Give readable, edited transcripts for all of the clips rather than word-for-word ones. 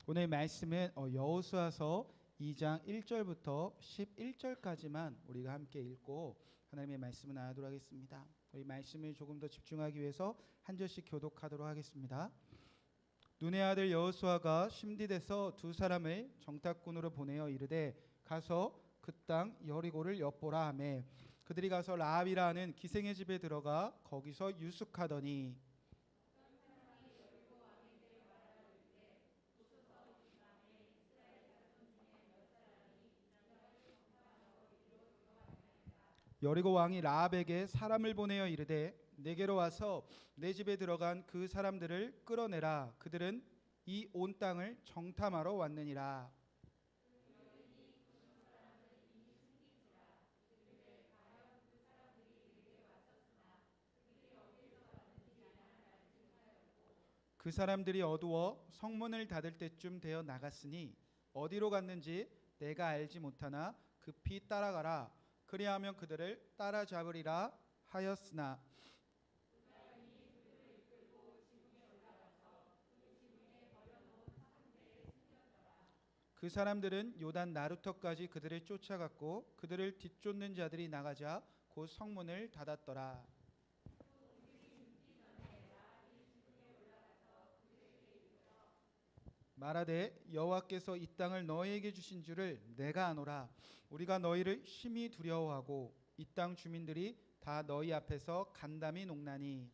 오늘 말씀은 여호수아서 2장 1절부터 11절까지만 우리가 함께 읽고 하나님의 말씀을 나누도록 하겠습니다. 우리 말씀을 조금 더 집중하기 위해서 한 절씩 교독하도록 하겠습니다. 눈의 아들 여호수아가 심디에서 두 사람을 정탐꾼으로 보내어 이르되 가서 그 땅 여리고를 엿보라 하매 그들이 가서 라합이라 하는 기생의 집에 들어가 거기서 유숙하더니 여리고 왕이 라합에게 사람을 보내어 이르되 내게로 와서 내 집에 들어간 그 사람들을 끌어내라. 그들은 이 온 땅을 정탐하러 왔느니라. 그 사람들이 어두워 성문을 닫을 때쯤 되어 나갔으니 어디로 갔는지 내가 알지 못하나 급히 따라가라. 그리하면 그들을 따라잡으리라 하였으나 그 사람들은 요단 나루터까지 그들을 쫓아갔고 그들을 뒤쫓는 자들이 나가자 곧 성문을 닫았더라. 말하되 여호와께서 이 땅을 너희에게 주신 줄을 내가 아노라. 우리가 너희를 심히 두려워하고 이 땅 주민들이 다 너희 앞에서 간담이 녹나니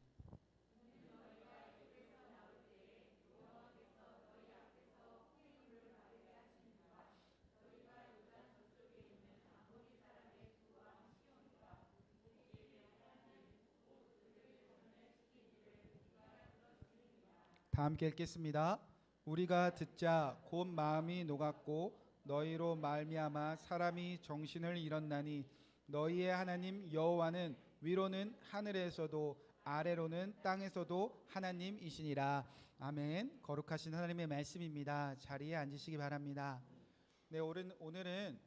다 함께 읽겠습니다. 우리가 듣자 곧 마음이 녹았고 너희로 말미암아 사람이 정신을 잃었나니 너희의 하나님 여호와는 위로는 하늘에서도 아래로는 땅에서도 하나님이시니라. 아멘. 거룩하신 하나님의 말씀입니다. 자리에 앉으시기 바랍니다. 네, 오늘은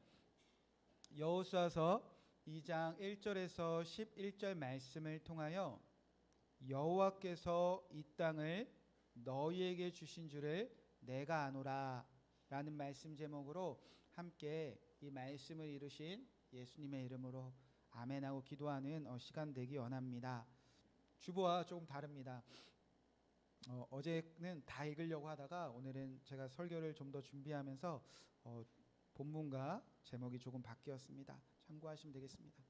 여호수아서 2장 1절에서 11절 말씀을 통하여 여호와께서 이 땅을 너희에게 주신 줄을 내가 아노라 라는 말씀 제목으로 함께 이 말씀을 이루신 예수님의 이름으로 아멘하고 기도하는 시간 되기 원합니다. 주보와 조금 다릅니다. 어제는 다 읽으려고 하다가 오늘은 제가 설교를 좀 더 준비하면서 본문과 제목이 조금 바뀌었습니다. 참고하시면 되겠습니다.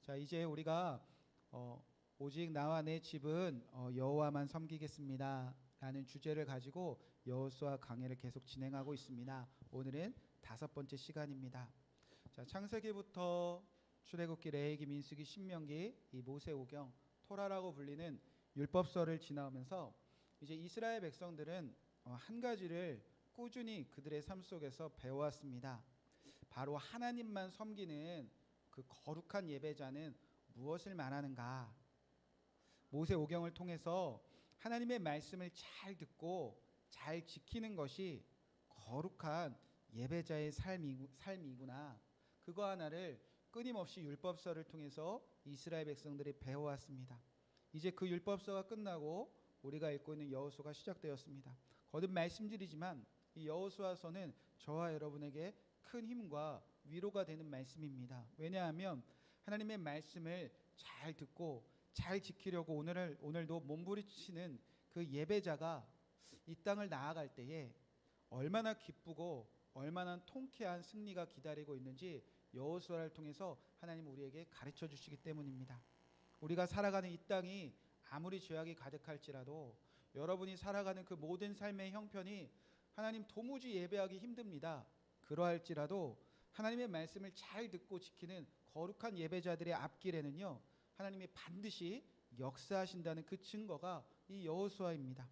자, 이제 우리가 오직 나와 내 집은 여호와만 섬기겠습니다 라는 주제를 가지고 여호수아 강해를 계속 진행하고 있습니다. 오늘은 5번째 시간입니다. 자, 창세기부터 출애굽기, 레위기, 민수기, 신명기, 이 모세오경, 토라라고 불리는 율법서를 지나오면서 이제 이스라엘 백성들은 한 가지를 꾸준히 그들의 삶 속에서 배워왔습니다. 바로 하나님만 섬기는 그 거룩한 예배자는 무엇을 말하는가? 모세오경을 통해서 하나님의 말씀을 잘 듣고 잘 지키는 것이 거룩한 예배자의 삶이구나. 그거 하나를 끊임없이 율법서를 통해서 이스라엘 백성들이 배워왔습니다. 이제 그 율법서가 끝나고 우리가 읽고 있는 여호수아가 시작되었습니다. 거듭 말씀드리지만 이 여호수아서는 저와 여러분에게 큰 힘과 위로가 되는 말씀입니다. 왜냐하면 하나님의 말씀을 잘 듣고 잘 지키려고 오늘도 몸부림치는 그 예배자가 이 땅을 나아갈 때에 얼마나 기쁘고 얼마나 통쾌한 승리가 기다리고 있는지 여호수아를 통해서 하나님 우리에게 가르쳐 주시기 때문입니다. 우리가 살아가는 이 땅이 아무리 죄악이 가득할지라도 여러분이 살아가는 그 모든 삶의 형편이 하나님 도무지 예배하기 힘듭니다. 그러할지라도 하나님의 말씀을 잘 듣고 지키는 거룩한 예배자들의 앞길에는요 하나님이 반드시 역사하신다는 그 증거가 이 여호수아입니다.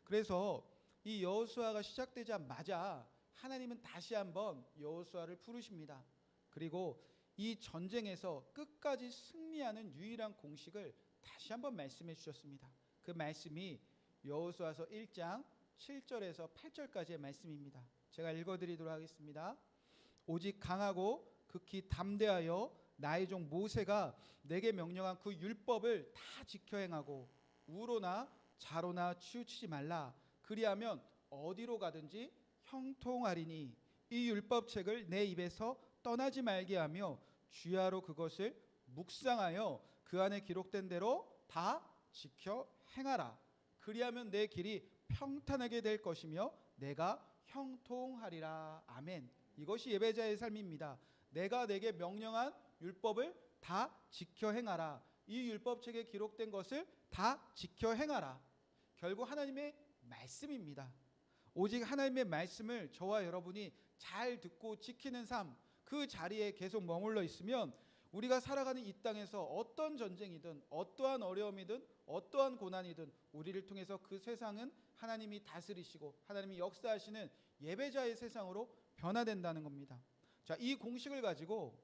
그래서 이 여호수아가 시작되자마자 하나님은 다시 한번 여호수아를 부르십니다. 그리고 이 전쟁에서 끝까지 승리하는 유일한 공식을 다시 한번 말씀해 주셨습니다. 그 말씀이 여호수아서 1장 7절에서 8절까지의 말씀입니다. 제가 읽어드리도록 하겠습니다. 오직 강하고 극히 담대하여 나의 종 모세가 내게 명령한 그 율법을 다 지켜 행하고 우로나 좌로나 치우치지 말라. 그리하면 어디로 가든지 형통하리니 이 율법책을 내 입에서 떠나지 말게 하며 주야로 그것을 묵상하여 그 안에 기록된 대로 다 지켜 행하라. 그리하면 내 길이 평탄하게 될 것이며 내가 형통하리라. 아멘. 이것이 예배자의 삶입니다. 내가 내게 명령한 율법을 다 지켜 행하라. 이 율법책에 기록된 것을 다 지켜 행하라. 결국 하나님의 말씀입니다. 오직 하나님의 말씀을 저와 여러분이 잘 듣고 지키는 삶, 그 자리에 계속 머물러 있으면 우리가 살아가는 이 땅에서 어떤 전쟁이든 어떠한 어려움이든 어떠한 고난이든 우리를 통해서 그 세상은 하나님이 다스리시고 하나님이 역사하시는 예배자의 세상으로 변화된다는 겁니다. 자, 이 공식을 가지고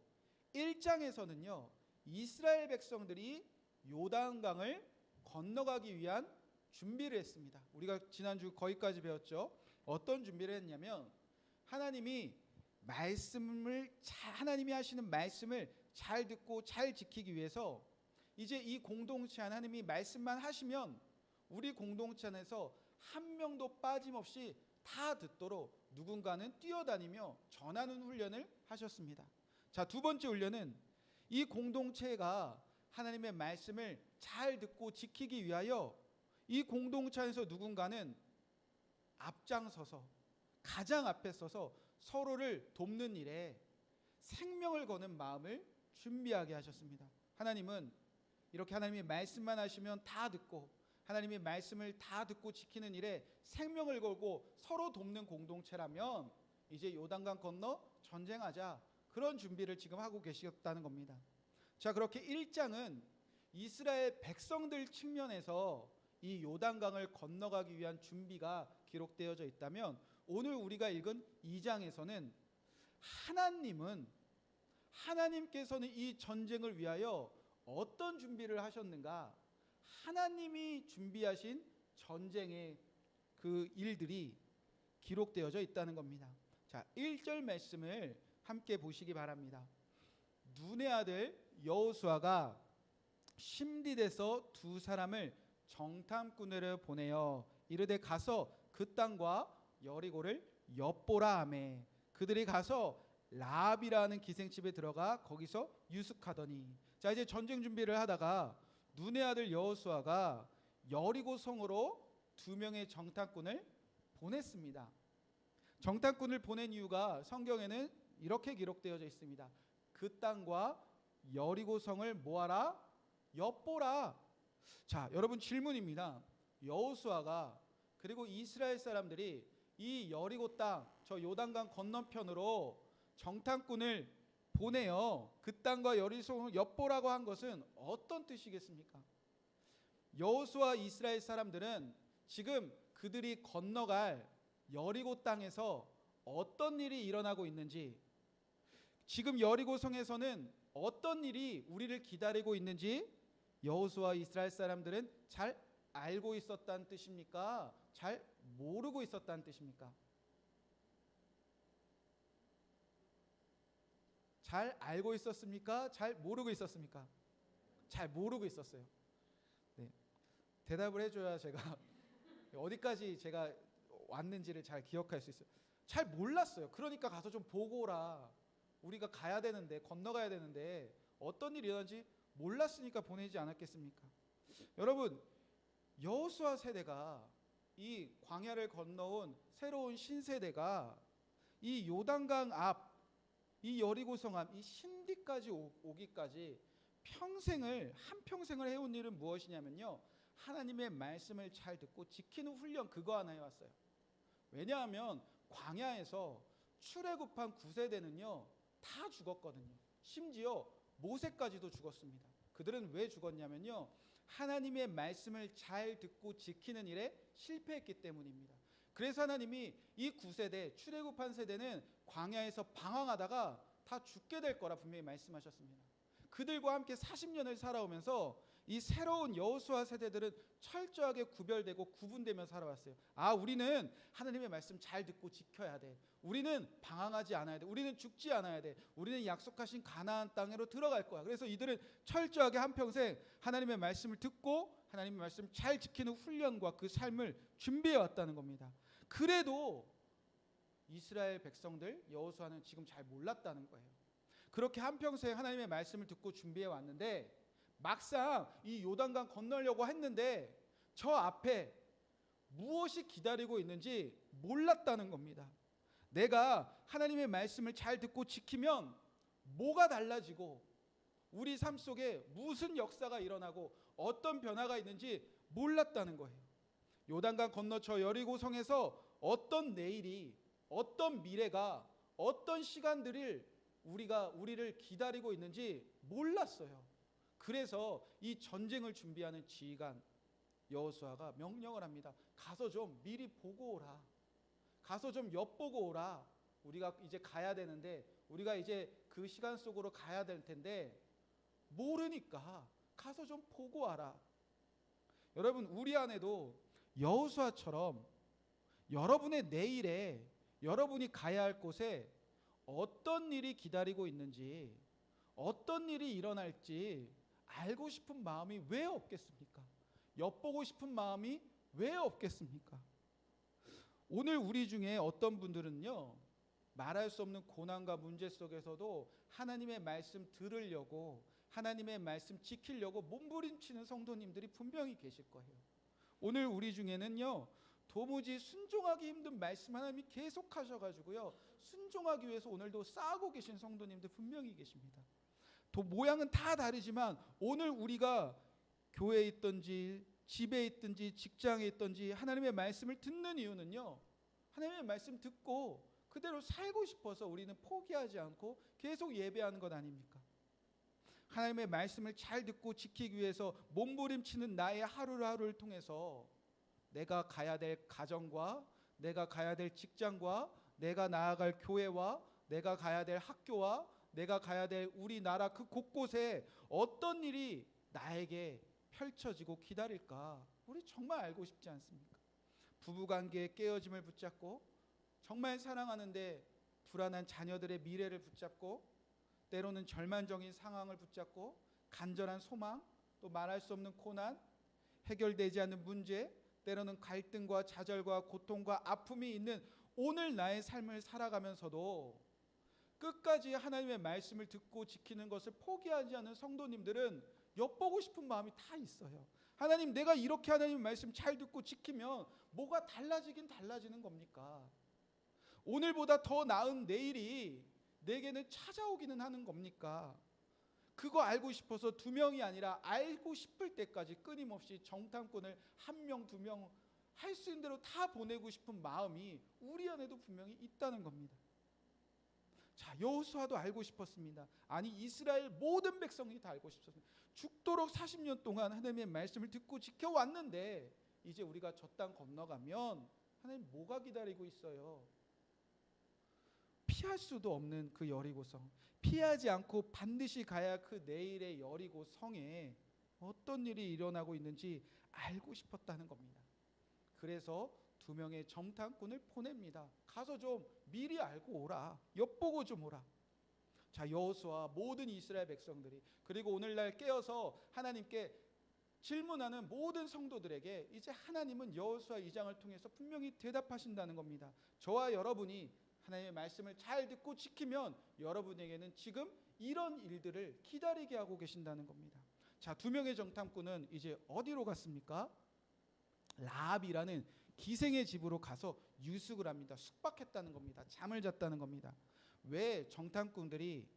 1장에서는요, 이스라엘 백성들이 요단강을 건너가기 위한 준비를 했습니다. 우리가 지난주 거기까지 배웠죠. 어떤 준비를 했냐면 하나님이 하시는 말씀을 잘 듣고 잘 지키기 위해서 이제 이 공동체 하나님이 말씀만 하시면 우리 공동체 안에서 한 명도 빠짐없이 다 듣도록 누군가는 뛰어다니며 전하는 훈련을 하셨습니다. 자, 두 번째 훈련은 이 공동체가 하나님의 말씀을 잘 듣고 지키기 위하여 이 공동체 안에서 누군가는 앞장서서 가장 앞에 서서 서로를 돕는 일에 생명을 거는 마음을 준비하게 하셨습니다. 하나님은 이렇게 하나님의 말씀만 하시면 다 듣고 하나님의 말씀을 다 듣고 지키는 일에 생명을 걸고 서로 돕는 공동체라면 이제 요단강 건너 전쟁하자, 그런 준비를 지금 하고 계시겠다는 겁니다. 자, 그렇게 1장은 이스라엘 백성들 측면에서 이 요단강을 건너가기 위한 준비가 기록되어져 있다면 오늘 우리가 읽은 2장에서는 하나님께서는 이 전쟁을 위하여 어떤 준비를 하셨는가, 하나님이 준비하신 전쟁의 그 일들이 기록되어져 있다는 겁니다. 자, 1절 말씀을 함께 보시기 바랍니다. 눈의 아들 여호수아가 심디에서 두 사람을 정탐꾼으로 보내어 이르되 가서 그 땅과 여리고를 엿보라 하매 그들이 가서 라합이라는 기생집에 들어가 거기서 유숙하더니. 자, 이제 전쟁 준비를 하다가 눈의 아들 여호수아가 여리고 성으로 두 명의 정탐꾼을 보냈습니다. 정탐꾼을 보낸 이유가 성경에는 이렇게 기록되어져 있습니다. 그 땅과 여리고 성을 뭐하라? 엿보라. 자, 여러분 질문입니다. 여호수아가 그리고 이스라엘 사람들이 이 여리고 땅, 저 요단강 건너편으로 정탐꾼을 보내어 그 땅과 여리고성을 엿보라고 한 것은 어떤 뜻이겠습니까? 여호수아 이스라엘 사람들은 지금 그들이 건너갈 여리고 땅에서 어떤 일이 일어나고 있는지, 지금 여리고성에서는 어떤 일이 우리를 기다리고 있는지 여호수아 이스라엘 사람들은 잘 알고 있었다는 뜻입니까? 잘 모르고 있었다는 뜻입니까? 잘 알고 있었습니까? 잘 모르고 있었습니까? 잘 모르고 있었어요. 네. 대답을 해줘야 제가 어디까지 제가 왔는지를 잘 기억할 수 있어요. 잘 몰랐어요. 그러니까 가서 좀 보고 오라. 우리가 가야 되는데, 건너가야 되는데 어떤 일이 일어나는지 몰랐으니까 보내지 않았겠습니까? 여러분, 여호수아 세대가, 이 광야를 건너온 새로운 신세대가 이 요단강 앞, 이 여리고성 앞, 이 신디까지 오기까지 한평생을 해온 일은 무엇이냐면요, 하나님의 말씀을 잘 듣고 지키는 훈련, 그거 하나 해왔어요. 왜냐하면 광야에서 출애굽한 9세대는요 다 죽었거든요. 심지어 모세까지도 죽었습니다. 그들은 왜 죽었냐면요, 하나님의 말씀을 잘 듣고 지키는 일에 실패했기 때문입니다. 그래서 하나님이 이 9세대, 출애굽한 세대는 광야에서 방황하다가 다 죽게 될 거라 분명히 말씀하셨습니다. 그들과 함께 40년을 살아오면서 이 새로운 여호수아 세대들은 철저하게 구별되고 구분되며 살아왔어요. 아, 우리는 하나님의 말씀 잘 듣고 지켜야 돼. 우리는 방황하지 않아야 돼. 우리는 죽지 않아야 돼. 우리는 약속하신 가나안 땅으로 들어갈 거야. 그래서 이들은 철저하게 한평생 하나님의 말씀을 듣고 하나님의 말씀 잘 지키는 훈련과 그 삶을 준비해 왔다는 겁니다. 그래도 이스라엘 백성들 여호수아는 지금 잘 몰랐다는 거예요. 그렇게 한평생 하나님의 말씀을 듣고 준비해 왔는데 막상 이 요단강 건너려고 했는데 저 앞에 무엇이 기다리고 있는지 몰랐다는 겁니다. 내가 하나님의 말씀을 잘 듣고 지키면 뭐가 달라지고 우리 삶 속에 무슨 역사가 일어나고 어떤 변화가 있는지 몰랐다는 거예요. 요단강 건너 저 여리고성에서 어떤 내일이, 어떤 미래가, 어떤 시간들을 우리를 기다리고 있는지 몰랐어요. 그래서 이 전쟁을 준비하는 지휘관 여호수아가 명령을 합니다. 가서 좀 미리 보고 오라. 가서 좀 엿보고 오라. 우리가 이제 가야 되는데, 우리가 이제 그 시간 속으로 가야 될 텐데 모르니까 가서 좀 보고 와라. 여러분, 우리 안에도 여호수아처럼 여러분의 내일에, 여러분이 가야 할 곳에 어떤 일이 기다리고 있는지, 어떤 일이 일어날지 알고 싶은 마음이 왜 없겠습니까? 엿보고 싶은 마음이 왜 없겠습니까? 오늘 우리 중에 어떤 분들은요, 말할 수 없는 고난과 문제 속에서도 하나님의 말씀 들으려고, 하나님의 말씀 지키려고 몸부림치는 성도님들이 분명히 계실 거예요. 오늘 우리 중에는요, 도무지 순종하기 힘든 말씀 하나님이 계속 하셔가지고요, 순종하기 위해서 오늘도 싸우고 계신 성도님들 분명히 계십니다. 모양은 다 다르지만 오늘 우리가 교회에 있든지 집에 있든지 직장에 있든지 하나님의 말씀을 듣는 이유는요, 하나님의 말씀 듣고 그대로 살고 싶어서 우리는 포기하지 않고 계속 예배하는 것 아닙니까? 하나님의 말씀을 잘 듣고 지키기 위해서 몸부림치는 나의 하루하루를 통해서 내가 가야 될 가정과, 내가 가야 될 직장과, 내가 나아갈 교회와, 내가 가야 될 학교와, 내가 가야 될 우리나라 그 곳곳에 어떤 일이 나에게 펼쳐지고 기다릴까, 우리 정말 알고 싶지 않습니까? 부부관계의 깨어짐을 붙잡고, 정말 사랑하는데 불안한 자녀들의 미래를 붙잡고, 때로는 절망적인 상황을 붙잡고, 간절한 소망, 또 말할 수 없는 고난, 해결되지 않는 문제, 때로는 갈등과 좌절과 고통과 아픔이 있는 오늘 나의 삶을 살아가면서도 끝까지 하나님의 말씀을 듣고 지키는 것을 포기하지 않는 성도님들은 엿보고 싶은 마음이 다 있어요. 하나님, 내가 이렇게 하나님 말씀 잘 듣고 지키면 뭐가 달라지긴 달라지는 겁니까? 오늘보다 더 나은 내일이 내게는 찾아오기는 하는 겁니까? 그거 알고 싶어서 두 명이 아니라 알고 싶을 때까지 끊임없이 정탐꾼을 한 명, 두 명 할 수 있는 대로 다 보내고 싶은 마음이 우리 안에도 분명히 있다는 겁니다. 자, 여호수아도 알고 싶었습니다. 아니, 이스라엘 모든 백성이 다 알고 싶었습니다. 죽도록 40년 동안 하나님의 말씀을 듣고 지켜왔는데 이제 우리가 저 땅 건너가면 하나님 뭐가 기다리고 있어요? 피할 수도 없는 그 여리고성, 피하지 않고 반드시 가야 그 내일의 여리고성에 어떤 일이 일어나고 있는지 알고 싶었다는 겁니다. 그래서 두 명의 정탐꾼을 보냅니다. 가서 좀 미리 알고 오라, 엿보고 좀 오라. 자, 여호수아 모든 이스라엘 백성들이, 그리고 오늘날 깨어서 하나님께 질문하는 모든 성도들에게 이제 하나님은 여호수아 2장을 통해서 분명히 대답하신다는 겁니다. 저와 여러분이 하나님의 말씀을 잘 듣고 지키면 여러분에게는 지금 이런 일들을 기다리게 하고 계신다는 겁니다. 자, 두 명의 정탐꾼은 이제 어디로 갔습니까? 라합이라는 기생의 집으로 가서 유숙을 합니다. 숙박했다는 겁니다. 잠을 잤다는 겁니다. 왜 정탐꾼들이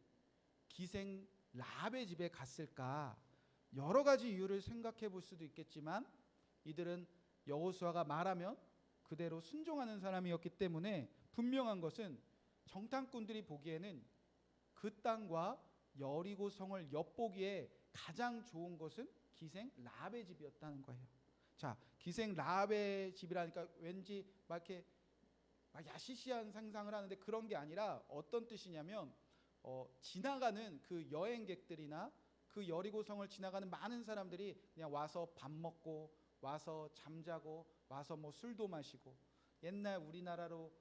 기생 라합의 집에 갔을까? 여러 가지 이유를 생각해 볼 수도 있겠지만 이들은 여호수아가 말하면 그대로 순종하는 사람이었기 때문에 분명한 것은 정탐꾼들이 보기에는 그 땅과 여리고 성을 엿보기에 가장 좋은 것은 기생 라합의 집이었다는 거예요. 자, 기생 라합의 집이라니까 왠지 막 이렇게 야시시한 상상을 하는데 그런 게 아니라 어떤 뜻이냐면 지나가는 그 여행객들이나 그 여리고성을 지나가는 많은 사람들이 그냥 와서 밥 먹고 와서 잠자고 와서 뭐 술도 마시고, 옛날 우리나라로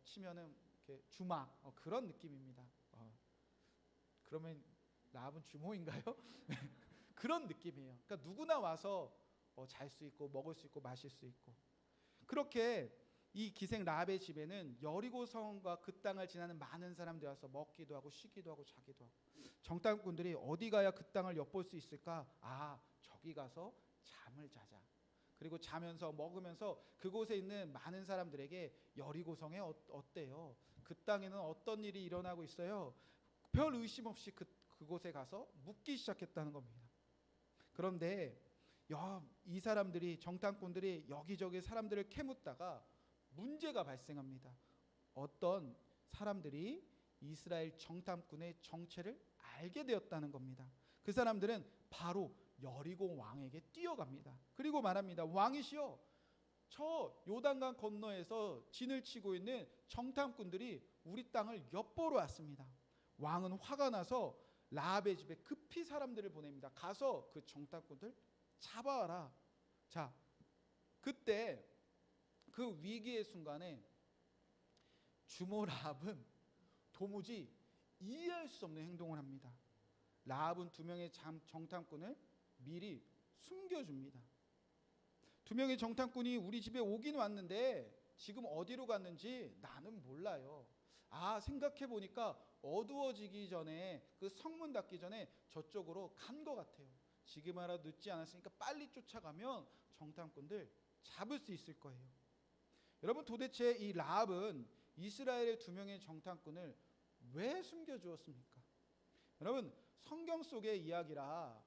치면은 이렇게 주막 그런 느낌입니다. 그러면 라합은 주모인가요? 그런 느낌이에요. 그러니까 누구나 와서 잘 수 있고 먹을 수 있고 마실 수 있고, 그렇게 이 기생 라합의 집에는 여리고 성과 그 땅을 지나는 많은 사람들이 와서 먹기도 하고 쉬기도 하고 자기도 하고, 정탐꾼들이 어디 가야 그 땅을 엿볼 수 있을까? 저기 가서 잠을 자자. 그리고 자면서 먹으면서 그곳에 있는 많은 사람들에게 여리고 성에 어때요? 그 땅에는 어떤 일이 일어나고 있어요? 별 의심 없이 그곳에 가서 묻기 시작했다는 겁니다. 그런데 이 사람들이, 정탐꾼들이 여기저기 사람들을 캐묻다가 문제가 발생합니다. 어떤 사람들이 이스라엘 정탐꾼의 정체를 알게 되었다는 겁니다. 그 사람들은 바로 여리고 왕에게 뛰어갑니다. 그리고 말합니다. 왕이시여, 저 요단강 건너에서 진을 치고 있는 정탐꾼들이 우리 땅을 엿보러 왔습니다. 왕은 화가 나서 라합의 집에 급히 사람들을 보냅니다. 가서 그 정탐꾼들 잡아와라. 자, 그때 그 위기의 순간에 주모 라합은 도무지 이해할 수 없는 행동을 합니다. 라합은 두 명의 정탐꾼을 미리 숨겨줍니다. 두 명의 정탐꾼이 우리 집에 오긴 왔는데 지금 어디로 갔는지 나는 몰라요. 생각해 보니까 어두워지기 전에, 그 성문 닫기 전에 저쪽으로 간 것 같아요. 지금이라도 늦지 않았으니까 빨리 쫓아가면 정탐꾼들 잡을 수 있을 거예요. 여러분, 도대체 이 라합은 이스라엘의 두 명의 정탐꾼을 왜 숨겨주었습니까? 여러분, 성경 속의 이야기라,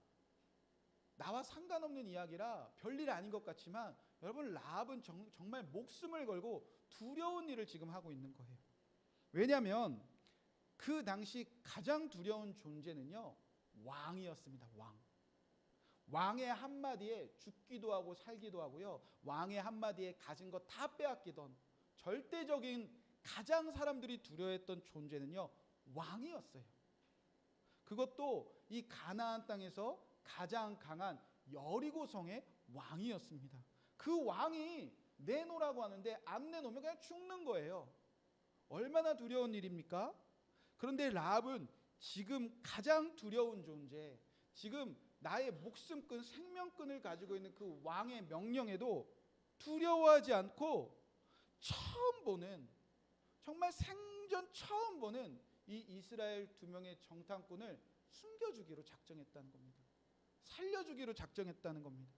나와 상관없는 이야기라 별일 아닌 것 같지만, 여러분, 라합은 정말 목숨을 걸고 두려운 일을 지금 하고 있는 거예요. 왜냐하면 그 당시 가장 두려운 존재는요, 왕이었습니다. 왕의 한마디에 죽기도 하고 살기도 하고요, 왕의 한마디에 가진 거 다 빼앗기던 절대적인, 가장 사람들이 두려워했던 존재는요, 왕이었어요. 그것도 이 가나안 땅에서 가장 강한 여리고성의 왕이었습니다. 그 왕이 내놓으라고 하는데 안 내놓으면 그냥 죽는 거예요. 얼마나 두려운 일입니까? 그런데 라합은 지금 가장 두려운 존재, 지금 나의 목숨끈, 생명끈을 가지고 있는 그 왕의 명령에도 두려워하지 않고 처음 보는, 정말 생전 처음 보는 이 이스라엘 두 명의 정탐꾼을 숨겨주기로 작정했다는 겁니다. 살려주기로 작정했다는 겁니다.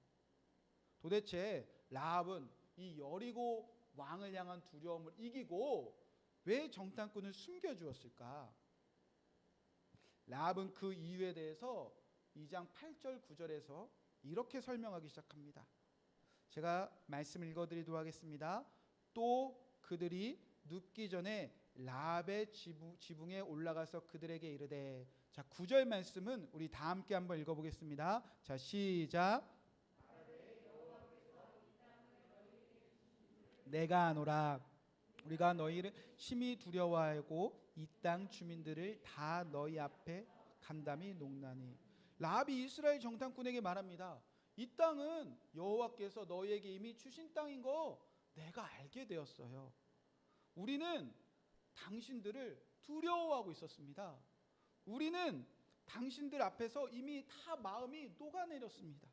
도대체 라합은 이 여리고 왕을 향한 두려움을 이기고 왜 정탐꾼을 숨겨주었을까? 라합은 그 이유에 대해서 2장 8절 9절에서 이렇게 설명하기 시작합니다. 제가 말씀을 읽어드리도록 하겠습니다. 또 그들이 눕기 전에 라합의 지붕에 올라가서 그들에게 이르되, 자, 9절 말씀은 우리 다 함께 한번 읽어보겠습니다. 자, 시작. 내가 아노라, 우리가 너희를 심히 두려워하고 이 땅 주민들을 다 너희 앞에 간담이 녹나니. 라합이 이스라엘 정탐꾼에게 말합니다. 이 땅은 여호와께서 너희에게 이미 주신 땅인 거 내가 알게 되었어요. 우리는 당신들을 두려워하고 있었습니다. 우리는 당신들 앞에서 이미 다 마음이 녹아내렸습니다.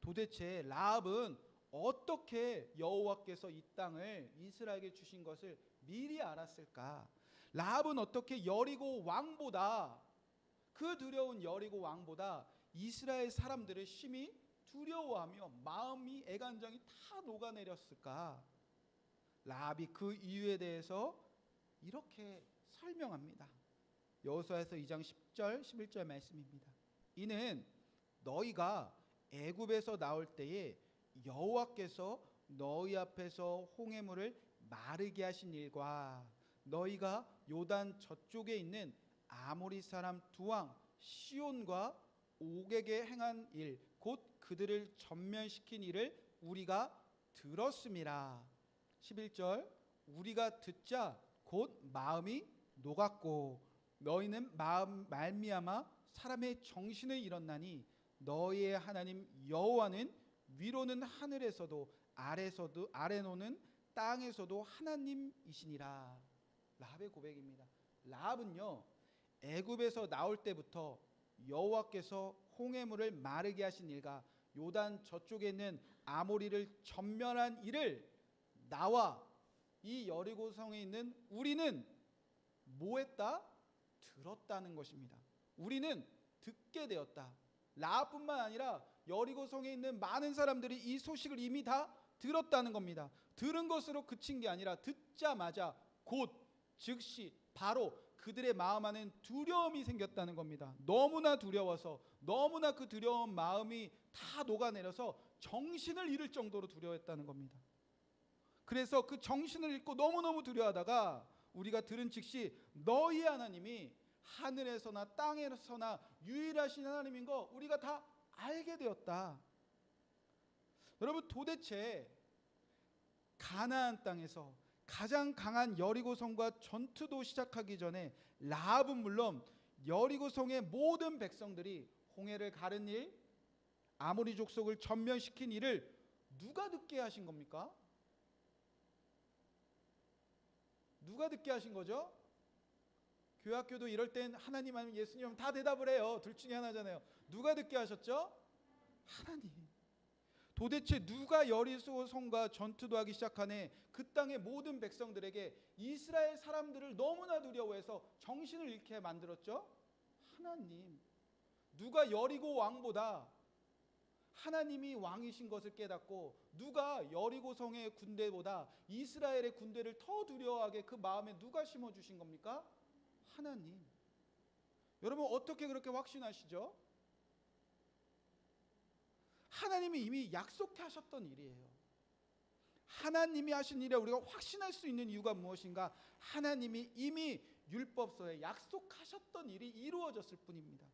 도대체 라합은 어떻게 여호와께서 이 땅을 이스라엘에게 주신 것을 미리 알았을까? 라합은 어떻게 여리고 왕보다, 그 두려운 여리고 왕보다 이스라엘 사람들을 심히 두려워하며 마음이, 애간장이 다 녹아내렸을까? 라합이 그 이유에 대해서 이렇게 설명합니다. 여호수아서 2장 10절 11절 말씀입니다. 이는 너희가 애굽에서 나올 때에 여호와께서 너희 앞에서 홍해물을 마르게 하신 일과 너희가 요단 저쪽에 있는 아모리 사람 두 왕 시온과 옥에게 행한 일, 곧 그들을 전면시킨 일을 우리가 들었음이라. 11절, 우리가 듣자 곧 마음이 녹았고 너희는 말미암아 사람의 정신을 잃었나니 너희의 하나님 여호와는 위로는 하늘에서도 아래로는 땅에서도 하나님이시니라. 라합의 고백입니다. 라합은요, 애굽에서 나올 때부터 여호와께서 홍해물을 마르게 하신 일과 요단 저쪽에 있는 아모리를 전멸한 일을 나와 이 여리고성에 있는 우리는 뭐 했다? 들었다는 것입니다. 우리는 듣게 되었다. 라합뿐만 아니라 여리고성에 있는 많은 사람들이 이 소식을 이미 다 들었다는 겁니다. 들은 것으로 그친 게 아니라 듣자마자 곧 즉시 바로 그들의 마음 안엔 두려움이 생겼다는 겁니다. 너무나 두려워서, 너무나 그 두려운 마음이 다 녹아내려서 정신을 잃을 정도로 두려워했다는 겁니다. 그래서 그 정신을 잃고 너무너무 두려워하다가 우리가 들은 즉시 너희 하나님이 하늘에서나 땅에서나 유일하신 하나님인 거 우리가 다 알게 되었다. 여러분, 도대체 가나안 땅에서 가장 강한 여리고성과 전투도 시작하기 전에 라합은 물론 여리고성의 모든 백성들이 홍해를 가른 일, 아모리 족속을 전멸시킨 일을 누가 듣게 하신 겁니까? 누가 듣게 하신 거죠? 교회학교도 이럴 땐 하나님 아니면 예수님 다 대답을 해요. 둘 중에 하나잖아요. 누가 듣게 하셨죠? 하나님. 도대체 누가 여리고성과 전투도 하기 시작하네 그 땅의 모든 백성들에게 이스라엘 사람들을 너무나 두려워해서 정신을 잃게 만들었죠? 하나님. 누가 여리고 왕보다 하나님이 왕이신 것을 깨닫고 누가 여리고성의 군대보다 이스라엘의 군대를 더 두려워하게 그 마음에 누가 심어주신 겁니까? 하나님. 여러분, 어떻게 그렇게 확신하시죠? 하나님이 이미 약속하셨던 일이에요. 하나님이 하신 일에 우리가 확신할 수 있는 이유가 무엇인가? 하나님이 이미 율법서에 약속하셨던 일이 이루어졌을 뿐입니다.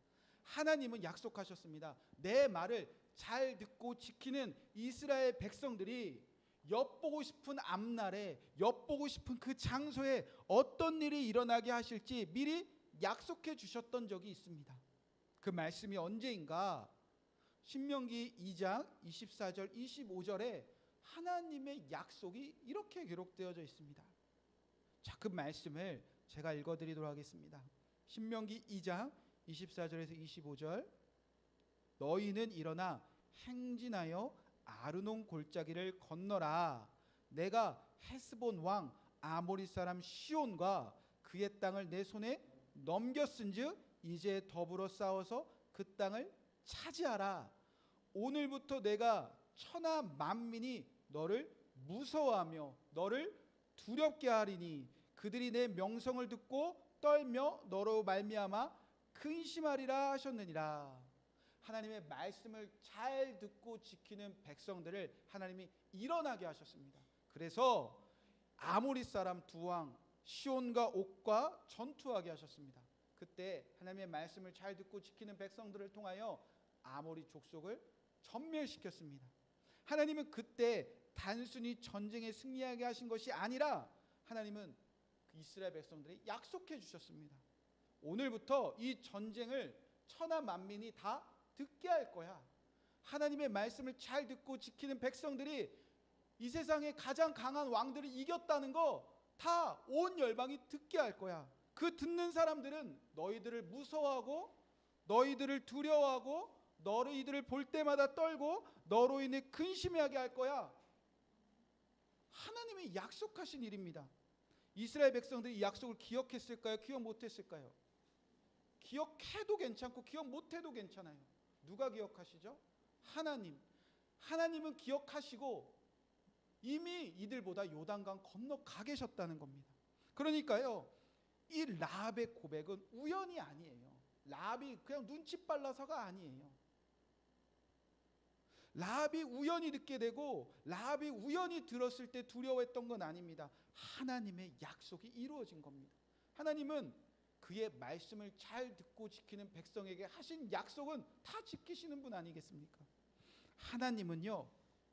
하나님은 약속하셨습니다. 내 말을 잘 듣고 지키는 이스라엘 백성들이 엿보고 싶은 앞날에, 엿보고 싶은 그 장소에 어떤 일이 일어나게 하실지 미리 약속해 주셨던 적이 있습니다. 그 말씀이 언제인가? 신명기 2장 24절 25절에 하나님의 약속이 이렇게 기록되어져 있습니다. 자, 그 말씀을 제가 읽어드리도록 하겠습니다. 신명기 2장 24절에서 25절. 너희는 일어나 행진하여 아르논 골짜기를 건너라. 내가 헤스본 왕 아모리 사람 시온과 그의 땅을 내 손에 넘겼은즉 이제 더불어 싸워서 그 땅을 차지하라. 오늘부터 내가 천하 만민이 너를 무서워하며 너를 두렵게 하리니 그들이 내 명성을 듣고 떨며 너로 말미암아 근심하리라 하셨느니라. 하나님의 말씀을 잘 듣고 지키는 백성들을 하나님이 일어나게 하셨습니다. 그래서 아모리 사람 두 왕 시온과 옥과 전투하게 하셨습니다. 그때 하나님의 말씀을 잘 듣고 지키는 백성들을 통하여 아모리 족속을 전멸시켰습니다. 하나님은 그때 단순히 전쟁에 승리하게 하신 것이 아니라 하나님은 그 이스라엘 백성들이 약속해 주셨습니다. 오늘부터 이 전쟁을 천하 만민이 다 듣게 할 거야. 하나님의 말씀을 잘 듣고 지키는 백성들이 이 세상에 가장 강한 왕들을 이겼다는 거 다 온 열방이 듣게 할 거야. 그 듣는 사람들은 너희들을 무서워하고 너희들을 두려워하고 너희들을 볼 때마다 떨고 너로 인해 근심하게 할 거야. 하나님이 약속하신 일입니다. 이스라엘 백성들이 이 약속을 기억했을까요? 기억 못했을까요? 기억해도 괜찮고 기억 못해도 괜찮아요. 누가 기억하시죠? 하나님. 하나님은 기억하시고 이미 이들보다 요단강 건너가 계셨다는 겁니다. 그러니까요, 이 라합의 고백은 우연이 아니에요. 라합이 그냥 눈치 빨라서가 아니에요. 라합이 우연히 듣게 되고 라합이 우연히 들었을 때 두려워했던 건 아닙니다. 하나님의 약속이 이루어진 겁니다. 하나님은 그의 말씀을 잘 듣고 지키는 백성에게 하신 약속은 다 지키시는 분 아니겠습니까? 하나님은요,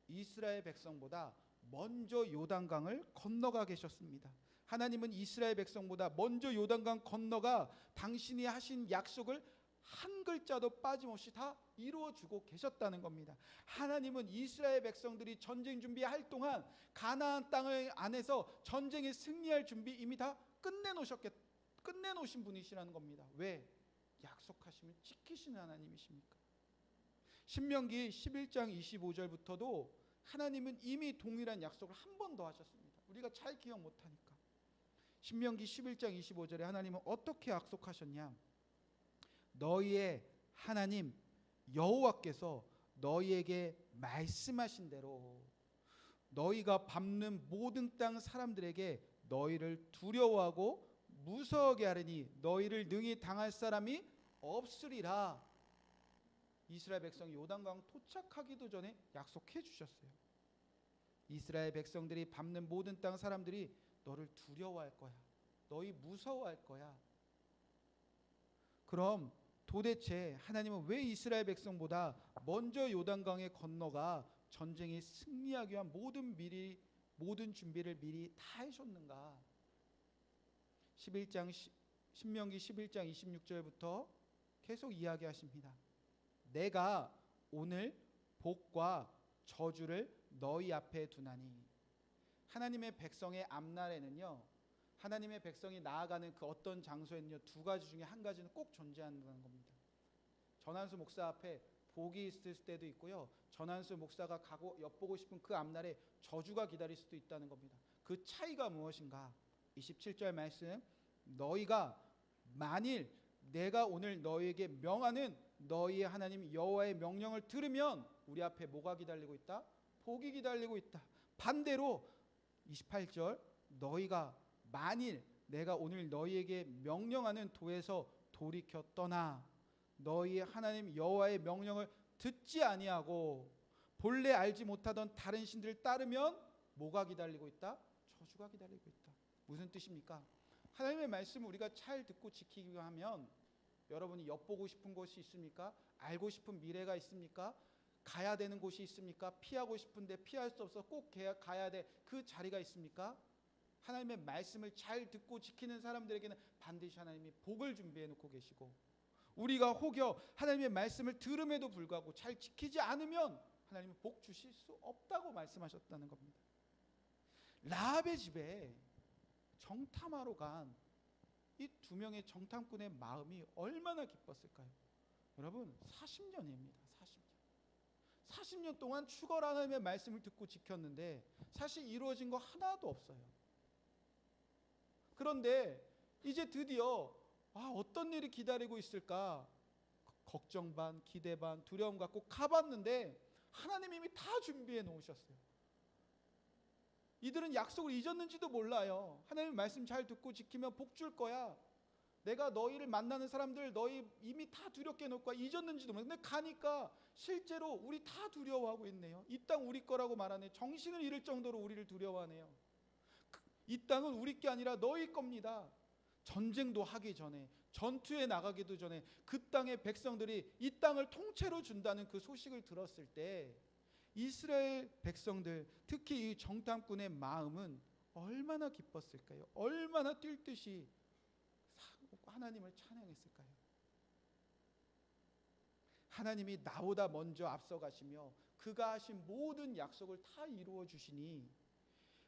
이스라엘 백성보다 먼저 요단강을 건너가 계셨습니다. 하나님은 이스라엘 백성보다 먼저 요단강 건너가 당신이 하신 약속을 한 글자도 빠짐없이 다 이루어주고 계셨다는 겁니다. 하나님은 이스라엘 백성들이 전쟁 준비할 동안 가나안 땅을 안에서 전쟁에 승리할 준비 이미 다 끝내놓으신 분이시라는 겁니다. 왜? 약속하시면 지키시는 하나님이십니까? 신명기 11장 25절부터도 하나님은 이미 동일한 약속을 한 번 더 하셨습니다. 우리 우리가 잘 기억 못하니까. 신명기 11장 25절에 하나님은 어떻게 약속하셨냐? 너희의 하나님 여호와께서 너희에게 말씀하신 대로 너희가 밟는 모든 땅 사람들에게 너희를 두려워하고 무서워하게 하리니 너희를 능히 당할 사람이 없으리라. 이스라엘 백성이 요단강 도착하기도 전에 약속해 주셨어요. 이스라엘 백성들이 밟는 모든 땅 사람들이 너를 두려워할 거야. 너희 무서워할 거야. 그럼 도대체 하나님은 왜 이스라엘 백성보다 먼저 요단강에 건너가 전쟁에 승리하기 위한 모든 준비를 미리 다 하셨는가? 신명기 11장 26절부터 계속 이야기하십니다. 내가 오늘 복과 저주를 너희 앞에 두나니. 하나님의 백성의 앞날에는요, 하나님의 백성이 나아가는 그 어떤 장소에는요, 두 가지 중에 한 가지는 꼭 존재한다는 겁니다. 전한수 목사 앞에 복이 있을 때도 있고요, 전한수 목사가 가고 엿보고 싶은 그 앞날에 저주가 기다릴 수도 있다는 겁니다. 그 차이가 무엇인가? 27절 말씀, 너희가 만일 내가 오늘 너희에게 명하는 너희의 하나님 여호와의 명령을 들으면 우리 앞에 뭐가 기다리고 있다? 복이 기다리고 있다. 반대로 28절, 너희가 만일 내가 오늘 너희에게 명령하는 도에서 돌이켜 떠나 너희의 하나님 여호와의 명령을 듣지 아니하고 본래 알지 못하던 다른 신들을 따르면 뭐가 기다리고 있다? 저주가 기다리고 있다. 무슨 뜻입니까? 하나님의 말씀을 우리가 잘 듣고 지키기 하면, 여러분이 엿보고 싶은 곳이 있습니까? 알고 싶은 미래가 있습니까? 가야 되는 곳이 있습니까? 피하고 싶은데 피할 수 없어 꼭 가야 돼 그 자리가 있습니까? 하나님의 말씀을 잘 듣고 지키는 사람들에게는 반드시 하나님이 복을 준비해 놓고 계시고, 우리가 혹여 하나님의 말씀을 들음에도 불구하고 잘 지키지 않으면 하나님은 복 주실 수 없다고 말씀하셨다는 겁니다. 라합의 집에 정탐하러 간 이 두 명의 정탐꾼의 마음이 얼마나 기뻤을까요? 여러분, 40년입니다. 40년 동안 죽어라 하나님의 말씀을 듣고 지켰는데 사실 이루어진 거 하나도 없어요. 그런데 이제 드디어 어떤 일이 기다리고 있을까? 걱정 반, 기대 반, 두려움 갖고 가봤는데 하나님 이미 다 준비해 놓으셨어요. 이들은 약속을 잊었는지도 몰라요. 하나님의 말씀 잘 듣고 지키면 복 줄 거야. 내가 너희를 만나는 사람들 너희 이미 다 두렵게 놓을 거야. 잊었는지도 몰라. 근데 가니까 실제로 우리 다 두려워하고 있네요. 이 땅 우리 거라고 말하네. 정신을 잃을 정도로 우리를 두려워하네요. 이 땅은 우리 게 아니라 너희 겁니다. 전쟁도 하기 전에, 전투에 나가기도 전에 그 땅의 백성들이 이 땅을 통째로 준다는 그 소식을 들었을 때 이스라엘 백성들, 특히 이 정탐꾼의 마음은 얼마나 기뻤을까요? 얼마나 뛸 듯이 하나님을 찬양했을까요? 하나님이 나보다 먼저 앞서가시며 그가 하신 모든 약속을 다 이루어 주시니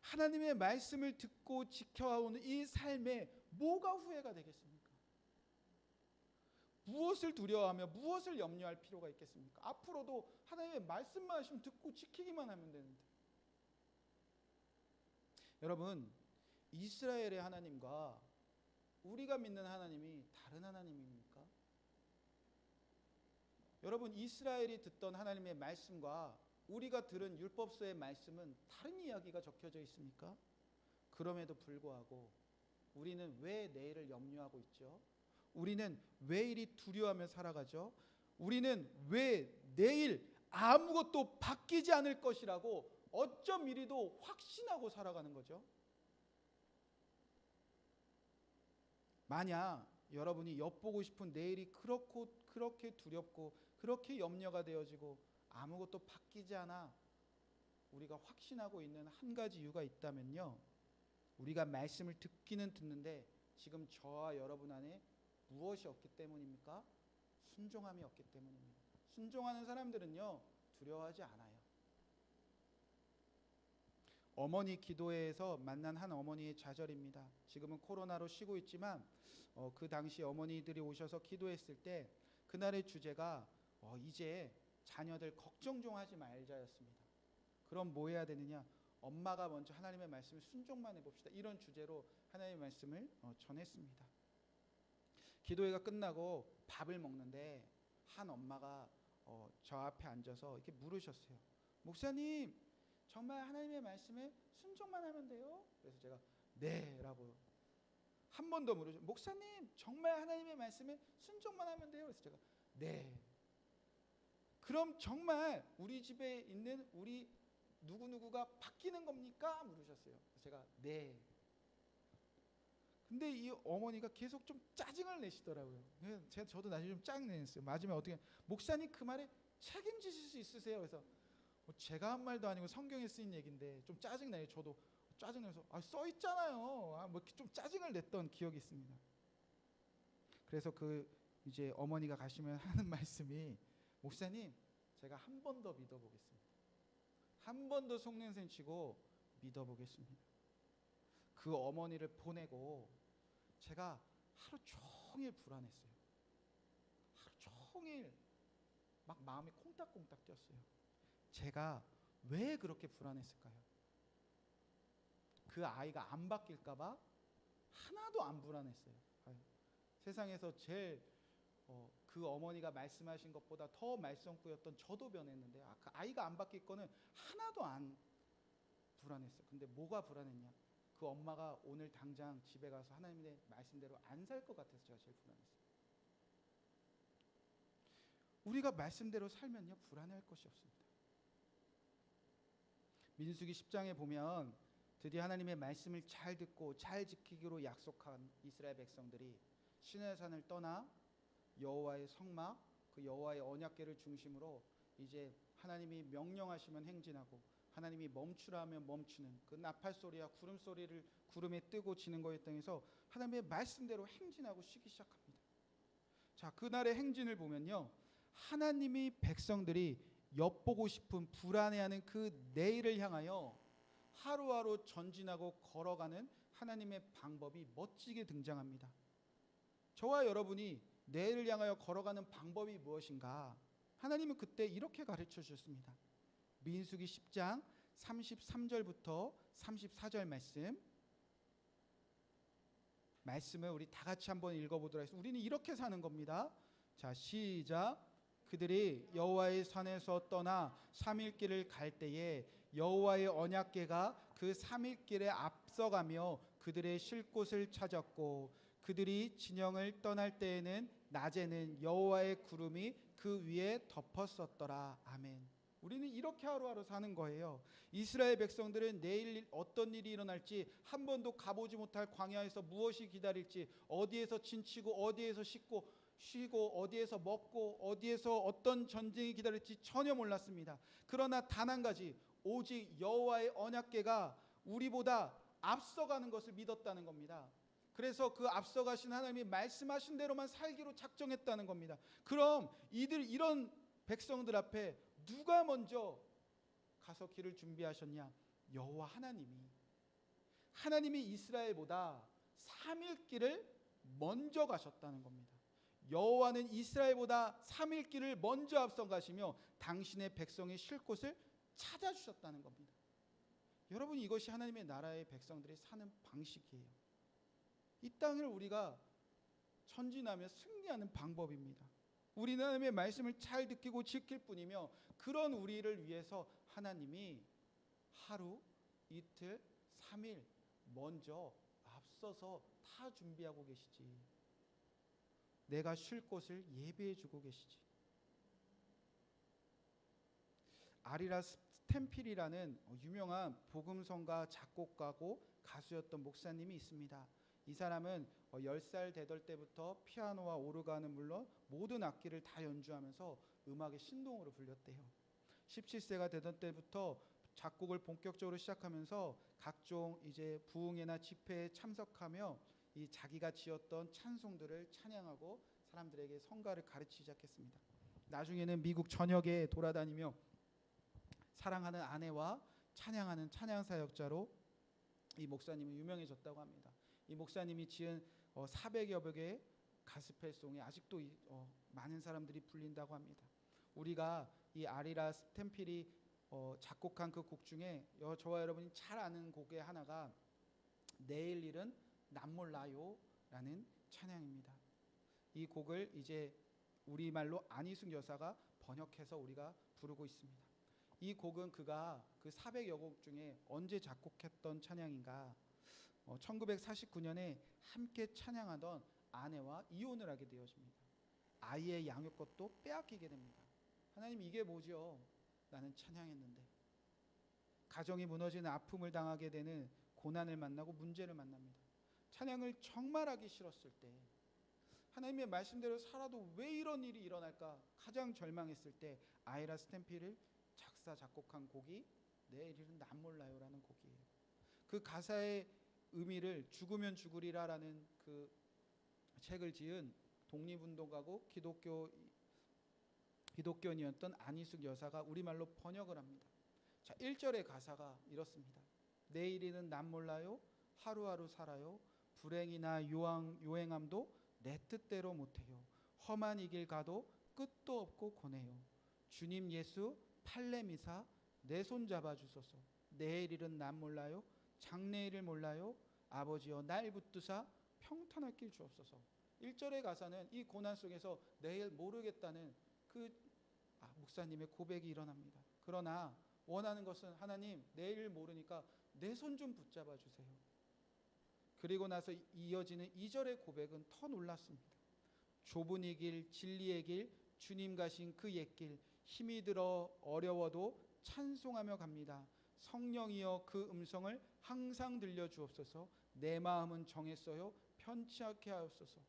하나님의 말씀을 듣고 지켜오는 이 삶에 뭐가 후회가 되겠습니까? 무엇을 두려워하며 무엇을 염려할 필요가 있겠습니까? 앞으로도 하나님의 말씀만 하시면 듣고 지키기만 하면 되는데. 여러분, 이스라엘의 하나님과 우리가 믿는 하나님이 다른 하나님입니까? 여러분, 이스라엘이 듣던 하나님의 말씀과 우리가 들은 율법서의 말씀은 다른 이야기가 적혀져 있습니까? 그럼에도 불구하고 우리는 왜 내일을 염려하고 있죠? 우리는 왜 이리 두려워하며 살아가죠? 우리는 왜 내일 아무것도 바뀌지 않을 것이라고 어쩜 이리도 확신하고 살아가는 거죠? 만약 여러분이 엿보고 싶은 내일이 그렇게 두렵고 그렇게 염려가 되어지고 아무것도 바뀌지 않아 우리가 확신하고 있는 한 가지 이유가 있다면요, 우리가 말씀을 듣기는 듣는데 지금 저와 여러분 안에 무엇이 없기 때문입니까? 순종함이 없기 때문입니다. 순종하는 사람들은요 두려워하지 않아요. 어머니 기도회에서 만난 한 어머니의 좌절입니다. 지금은 코로나로 쉬고 있지만 그 당시 어머니들이 오셔서 기도했을 때 그날의 주제가 이제 자녀들 걱정 좀 하지 말자였습니다. 그럼 뭐 해야 되느냐? 엄마가 먼저 하나님의 말씀을 순종만 해봅시다. 이런 주제로 하나님의 말씀을 전했습니다. 기도회가 끝나고 밥을 먹는데 한 엄마가 저 앞에 앉아서 이렇게 물으셨어요. 목사님, 정말 하나님의 말씀에 순종만 하면 돼요? 그래서 제가 네 라고 한 번 더 물으셨어요. 목사님, 정말 하나님의 말씀에 순종만 하면 돼요? 그래서 제가 네. 그럼 정말 우리 집에 있는 우리 누구누구가 바뀌는 겁니까? 물으셨어요. 그래서 제가 네. 근데 이 어머니가 계속 좀 짜증을 내시더라고요. 저도 나중에 좀 짜증냈어요. 마지막에 어떻게, 목사님 그 말에 책임지실 수 있으세요? 그래서 제가 한 말도 아니고 성경에 쓰인 얘기인데 좀 짜증나요. 저도 짜증내서 써 있잖아요. 뭐 이렇게 좀 짜증을 냈던 기억이 있습니다. 그래서 이제 어머니가 가시면 하는 말씀이, 목사님, 제가 한 번 더 믿어보겠습니다. 한 번 더 속냄새 치고 믿어보겠습니다. 그 어머니를 보내고 제가 하루 종일 불안했어요. 하루 종일 막 마음이 콩닥콩닥 뛰었어요. 제가 왜 그렇게 불안했을까요? 그 아이가 안 바뀔까 봐 하나도 안 불안했어요. 세상에서 제일 그 어머니가 말씀하신 것보다 더 말썽꾸였던 저도 변했는데 그 아이가 안 바뀔 거는 하나도 안 불안했어요. 근데 뭐가 불안했냐? 그 엄마가 오늘 당장 집에 가서 하나님의 말씀대로 안 살 것 같아서 제가 제일 불안했어요. 우리가 말씀대로 살면요, 불안할 것이 없습니다. 민수기 10장에 보면 드디어 하나님의 말씀을 잘 듣고 잘 지키기로 약속한 이스라엘 백성들이 시내산을 떠나 여호와의 성막, 그 여호와의 언약궤를 중심으로 이제 하나님이 명령하시면 행진하고 하나님이 멈추라 하면 멈추는 그 나팔 소리와 구름 소리를 구름에 뜨고 지는 거에 땅에서 하나님의 말씀대로 행진하고 쉬기 시작합니다. 자, 그날의 행진을 보면요, 하나님이 백성들이 엿보고 싶은 불안해하는 그 내일을 향하여 하루하루 전진하고 걸어가는 하나님의 방법이 멋지게 등장합니다. 저와 여러분이 내일을 향하여 걸어가는 방법이 무엇인가? 하나님은 그때 이렇게 가르쳐 주셨습니다. 민수기 10장 33절부터 34절 말씀을 우리 다 같이 한번 읽어보도록 하겠습니다. 우리는 이렇게 사는 겁니다. 자, 시작. 그들이 여호와의 산에서 떠나 3일 길을 갈 때에 여호와의 언약궤가 그 3일 길에 앞서가며 그들의 쉴 곳을 찾았고, 그들이 진영을 떠날 때에는 낮에는 여호와의 구름이 그 위에 덮었었더라. 아멘. 우리는 이렇게 하루하루 사는 거예요. 이스라엘 백성들은 내일 어떤 일이 일어날지, 한 번도 가보지 못할 광야에서 무엇이 기다릴지, 어디에서 진치고 어디에서 쉬고 어디에서 먹고 어디에서 어떤 전쟁이 기다릴지 전혀 몰랐습니다. 그러나 단 한 가지, 오직 여호와의 언약궤가 우리보다 앞서가는 것을 믿었다는 겁니다. 그래서 그 앞서가신 하나님이 말씀하신 대로만 살기로 작정했다는 겁니다. 그럼 이런 백성들 앞에 누가 먼저 가서 길을 준비하셨냐? 여호와 하나님이 이스라엘보다 3일 길을 먼저 가셨다는 겁니다. 여호와는 이스라엘보다 3일 길을 먼저 앞서 가시며 당신의 백성이 쉴 곳을 찾아주셨다는 겁니다. 여러분, 이것이 하나님의 나라의 백성들이 사는 방식이에요. 이 땅을 우리가 전진하며 승리하는 방법입니다. 우리는 하나님의 말씀을 잘 듣고 지킬 뿐이며, 그런 우리를 위해서 하나님이 하루, 이틀, 3일 먼저 앞서서 다 준비하고 계시지. 내가 쉴 곳을 예비해 주고 계시지. 아리라 스탬필이라는 유명한 복음성가, 작곡가고 가수였던 목사님이 있습니다. 이 사람은 10살 되던 때부터 피아노와 오르간은 물론 모든 악기를 다 연주하면서 음악의 신동으로 불렸대요. 17세가 되던 때부터 작곡을 본격적으로 시작하면서 각종 이제 부흥회나 집회에 참석하며 이 자기가 지었던 찬송들을 찬양하고 사람들에게 성가를 가르치기 시작했습니다. 나중에는 미국 전역에 돌아다니며 사랑하는 아내와 찬양하는 찬양 사역자로 이 목사님은 유명해졌다고 합니다. 이 목사님이 지은 400여 곡의 가스펠송이 아직도 많은 사람들이 불린다고 합니다. 우리가 이 아리라 스탬필이 작곡한 그 곡 중에 저와 여러분이 잘 아는 곡의 하나가 내일 일은 남 몰라요 라는 찬양입니다. 이 곡을 이제 우리말로 안희숙 여사가 번역해서 우리가 부르고 있습니다. 이 곡은 그가 그 400여 곡 중에 언제 작곡했던 찬양인가? 1949년에 함께 찬양하던 아내와 이혼을 하게 되어집니다. 아이의 양육 것도 빼앗기게 됩니다. 하나님, 이게 뭐죠? 나는 찬양했는데. 가정이 무너지는 아픔을 당하게 되는 고난을 만나고 문제를 만납니다. 찬양을 정말 하기 싫었을 때, 하나님의 말씀대로 살아도 왜 이런 일이 일어날까 가장 절망했을 때 아이라 스탬피를 작사 작곡한 곡이 내일 일은 남 몰라요라는 곡이에요. 그 가사의 의미를 죽으면 죽으리라라는 그 책을 지은 독립운동가고 기독교인이었던 안희숙 여사가 우리말로 번역을 합니다. 자, 1절의 가사가 이렇습니다. 내일이는 남 몰라요, 하루하루 살아요, 불행이나 요행함도 내 뜻대로 못해요, 험한 이 길 가도 끝도 없고 고뇌요, 주님 예수 팔레미사 내 손 잡아주소서, 내일 일은 남 몰라요, 장래일을 몰라요, 아버지여 날 붙드사 평탄할 길 주옵소서. 1절의 가사는 이 고난 속에서 내일 모르겠다는 목사님의 고백이 일어납니다. 그러나 원하는 것은 하나님, 내일 모르니까 내 손 좀 붙잡아 주세요. 그리고 나서 이어지는 2절의 고백은 더 놀랐습니다. 좁은 이 길, 진리의 길, 주님 가신 그 옛길, 힘이 들어 어려워도 찬송하며 갑니다. 성령이여 그 음성을 항상 들려주옵소서, 내 마음은 정했어요, 편치 않게 하옵소서.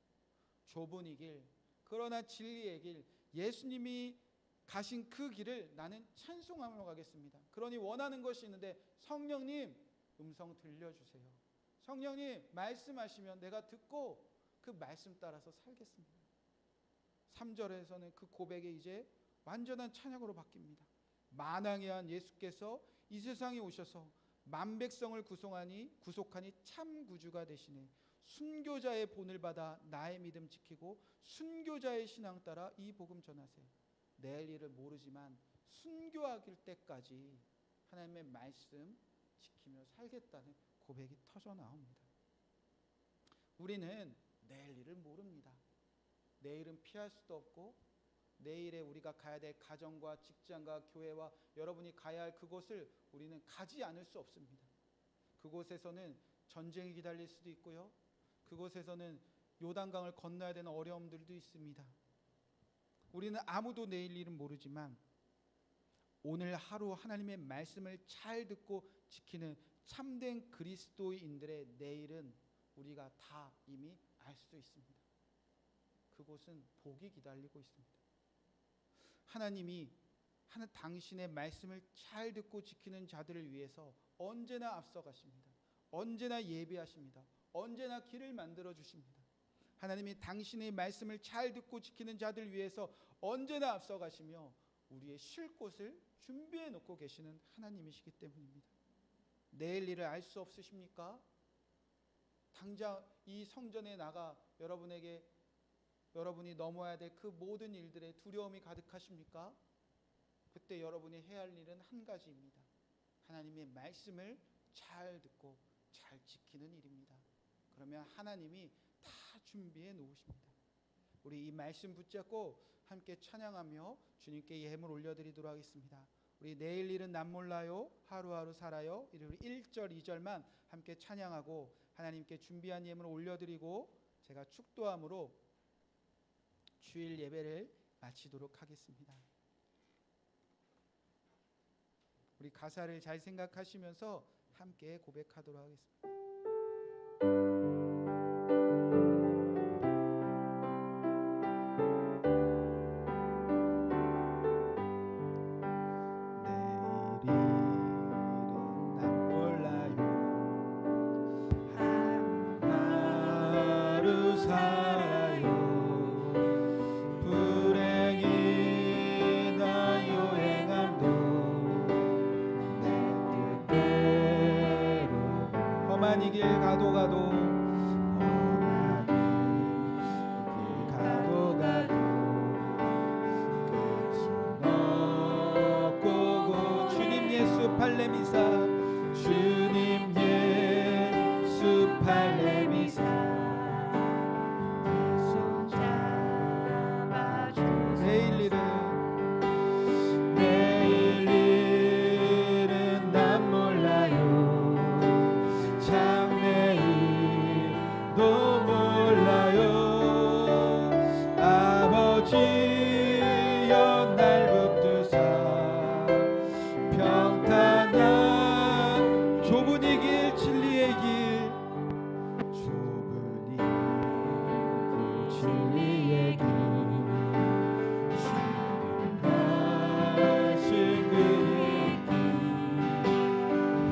좁은 이 길, 그러나 진리의 길, 예수님이 가신 그 길을 나는 찬송하며 가겠습니다. 그러니 원하는 것이 있는데 성령님 음성 들려주세요. 성령님 말씀하시면 내가 듣고 그 말씀 따라서 살겠습니다. 3절에서는 그 고백이 이제 완전한 찬양으로 바뀝니다. 만왕의 한 예수께서 이 세상에 오셔서 만백성을 구속하니 참 구주가 되시네. 순교자의 본을 받아 나의 믿음 지키고 순교자의 신앙 따라 이 복음 전하세요. 내일 일을 모르지만 순교하길 때까지 하나님의 말씀 지키며 살겠다는 고백이 터져 나옵니다. 우리는 내일 일을 모릅니다. 내일은 피할 수도 없고, 내일에 우리가 가야 될 가정과 직장과 교회와 여러분이 가야 할 그곳을 우리는 가지 않을 수 없습니다. 그곳에서는 전쟁이 기다릴 수도 있고요, 그곳에서는 요단강을 건너야 되는 어려움들도 있습니다. 우리는 아무도 내일 일은 모르지만 오늘 하루 하나님의 말씀을 잘 듣고 지키는 참된 그리스도인들의 내일은 우리가 다 이미 알 수 있습니다. 그곳은 복이 기다리고 있습니다. 하나님이 당신의 말씀을 잘 듣고 지키는 자들을 위해서 언제나 앞서가십니다. 언제나 예배하십니다. 언제나 길을 만들어 주십니다. 하나님이 당신의 말씀을 잘 듣고 지키는 자들 위해서 언제나 앞서가시며 우리의 쉴 곳을 준비해 놓고 계시는 하나님이시기 때문입니다. 내일 일을 알 수 없으십니까? 당장 이 성전에 나가 여러분이 넘어야 될 그 모든 일들에 두려움이 가득하십니까? 그때 여러분이 해야 할 일은 한 가지입니다. 하나님의 말씀을 잘 듣고 잘 지키는 일입니다. 그러면 하나님이 다 준비해 놓으십니다. 우리 이 말씀 붙잡고 함께 찬양하며 주님께 예물 올려드리도록 하겠습니다. 우리 내일 일은 남 몰라요, 하루하루 살아요, 우리 1절 2절만 함께 찬양하고 하나님께 준비한 예물을 올려드리고 제가 축도함으로 주일 예배를 마치도록 하겠습니다. 우리 가사를 잘 생각하시면서 함께 고백하도록 하겠습니다. 험한 이 길 가도 끝은 없고 주님 발레미사 내 손 잡아주소서. 내일 일은 난 몰라요. 장래일도 몰라요. 아버지여 날 붙드사 평탄한 좁은 이 길 진리의 길 좁은 이 진리의 길 주님 가신 그의 길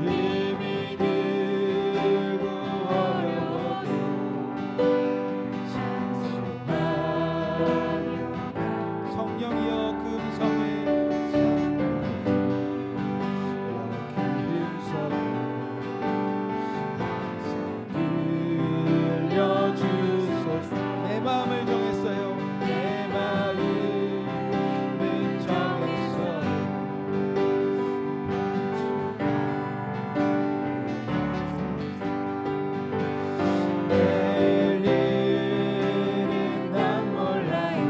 힘이 들고 어려워도 찬송하며 성령이여 그 음성에 들려주소서. 내 마음을 정했어요. 내 마음을 정했어. 내일 일은 난 몰라요.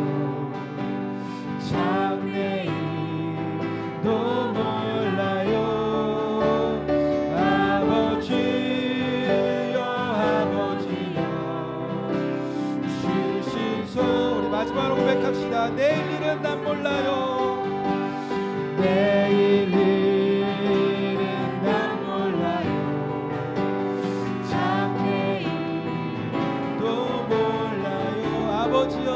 장래일도 몰라요. 아버지여 아버지여 주신 손. 우리 마지막으로 고백합시다. 내일 일은 난 몰라요. 내일 일은 난 몰라요. 장래일도 몰라요. 아버지여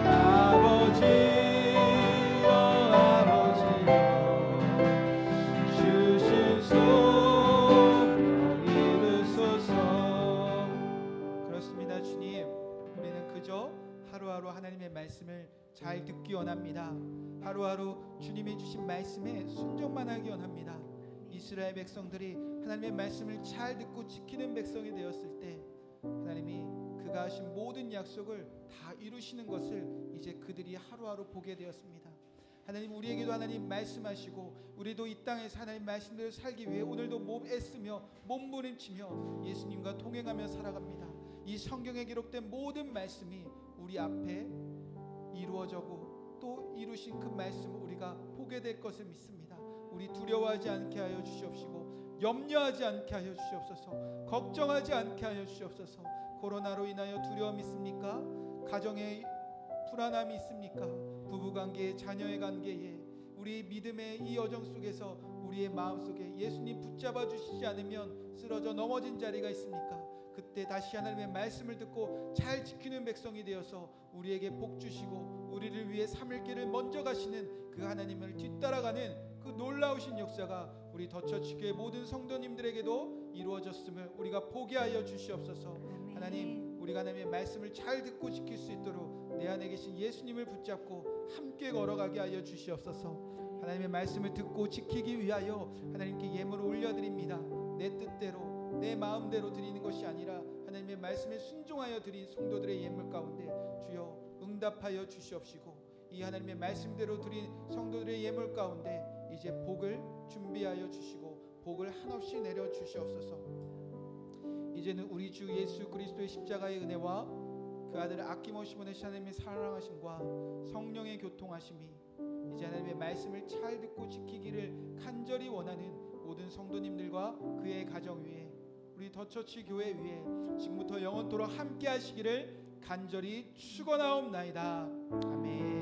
아버지여 아버지여 주신 소명 이루소서. 그렇습니다. 주님, 우리는 그저 하루하루 하나님의 말씀을 잘 듣기 원합니다. 하루하루 주님이 주신 말씀에 순종만 하기 원합니다. 이스라엘 백성들이 하나님의 말씀을 잘 듣고 지키는 백성이 되었을 때 하나님이 그가 하신 모든 약속을 다 이루시는 것을 이제 그들이 하루하루 보게 되었습니다. 하나님, 우리에게도 하나님 말씀하시고 우리도 이 땅에서 하나님 말씀대로 살기 위해 오늘도 애쓰며 몸부림치며 예수님과 동행하며 살아갑니다. 이 성경에 기록된 모든 말씀이 우리 앞에 이루어져고 또 이루신 그 말씀을 우리가 보게 될 것을 믿습니다. 우리 두려워하지 않게 하여 주시옵시고 염려하지 않게 하여 주시옵소서. 걱정하지 않게 하여 주시옵소서. 코로나로 인하여 두려움이 있습니까? 가정에 불안함이 있습니까? 부부관계, 자녀의 관계에 우리 믿음의 이 여정 속에서 우리의 마음속에 예수님 붙잡아 주시지 않으면 쓰러져 넘어진 자리가 있습니까? 그때 다시 하나님의 말씀을 듣고 잘 지키는 백성이 되어서 우리에게 복 주시고 우리를 위해 삼을 길을 먼저 가시는 그 하나님을 뒤따라가는 그 놀라우신 역사가 우리 더처치교회 모든 성도님들에게도 이루어졌음을 우리가 보게 하여 주시옵소서. 하나님, 우리가 하나님의 말씀을 잘 듣고 지킬 수 있도록 내 안에 계신 예수님을 붙잡고 함께 걸어가게 하여 주시옵소서. 하나님의 말씀을 듣고 지키기 위하여 하나님께 예물을 올려드립니다. 내 뜻대로 내 마음대로 드리는 것이 아니라 하나님의 말씀에 순종하여 드린 성도들의 예물 가운데 주여 응답하여 주시옵시고 이 하나님의 말씀대로 드린 성도들의 예물 가운데 이제 복을 준비하여 주시고 복을 한없이 내려 주시옵소서. 이제는 우리 주 예수 그리스도의 십자가의 은혜와 그 아들을 아낌없이 보내신 하나님의 사랑하심과 성령의 교통하심이 이제 하나님의 말씀을 잘 듣고 지키기를 간절히 원하는 모든 성도님들과 그의 가정 위에 우리 더처치 교회 위에 지금부터 영원토록 함께 하시기를 간절히 축원하옵나이다. 아멘.